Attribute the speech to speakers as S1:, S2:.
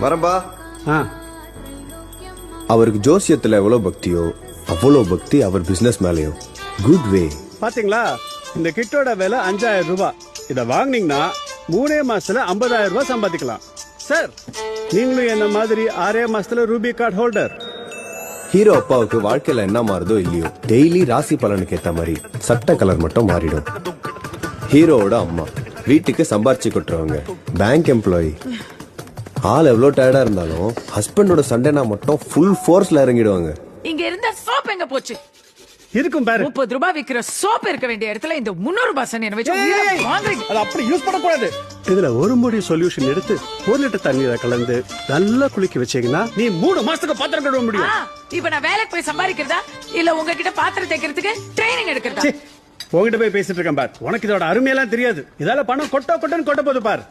S1: வரம்பா.
S2: ஆ,
S1: அவருக்கு ஜோசியத்துல எவ்வளவு பக்தியோ அவ்வளவு பக்தி அவர் பிசினஸ் மேலயும். Good way.
S2: பாத்தீங்களா, இந்த கிட்டோட விலை 5000 ரூபாய். இத வாங்குனீங்கன்னா 3 மாசத்துல 50,000 ரூபாய் சம்பாதிக்கலாம். சார், நீங்களும் என்ன மாதிரி 6 மாசத்துல ரூபி கார்டு ஹோல்டர்.
S1: ஹீரோ அப்பாவுக்கு வாழ்க்கையில என்ன மாறுதோ இல்லையோ, டெய்லி ராசி பலனுக்கு ஏத்த மாதிரி சட்ட கலர் மட்டும் மாறிடும். ஹீரோவோட அம்மா வீட்டுக்கு சம்பாரிச்சு கொட்டுறவங்க, பேங்க் எம்ப்ளாயி. ஆள் எவ்வளவு டயர்டா இருந்தாலும் ஹஸ்பண்டோட சண்டைனா மட்டும் ஃபுல் ஃபோர்ஸ்ல இறங்கிடுவாங்க.
S3: இங்க இருந்த சோப் எங்க போச்சு?
S2: இருக்கும் பாரு.
S3: 30 ரூபாய் விக்கிற சோப் இருக்க வேண்டிய இடத்துல இந்த 300 ரூபாய் சனியனை வச்சு உயிரை வாங்குறீங்க.
S2: அது அப்படி யூஸ் பண்ணக்கூடாது. இதுல ஒரு முடி சொல்யூஷன் எடுத்து 1 லிட்டர் தண்ணீரை கலந்து நல்லா குளிக்க வச்சீங்கன்னா நீ 3 மாசத்துக்கு பாத்திரம் கழுவ முடியும்.
S3: இப்ப நான் வேலைக்கு போய் சம்பாதிக்கிறதா இல்ல உங்ககிட்ட பாத்திரம் தேய்க்கிறதுக்கு ட்ரைனிங் எடுக்கிறதா?
S2: உங்ககிட்ட போய் பேசிட்டு இருக்கேன் பார். உனக்கு இதோட அருமையெல்லாம் தெரியாது. இதால பணம் கொட்ட கொட்டன்னு கொட்ட போது பார்.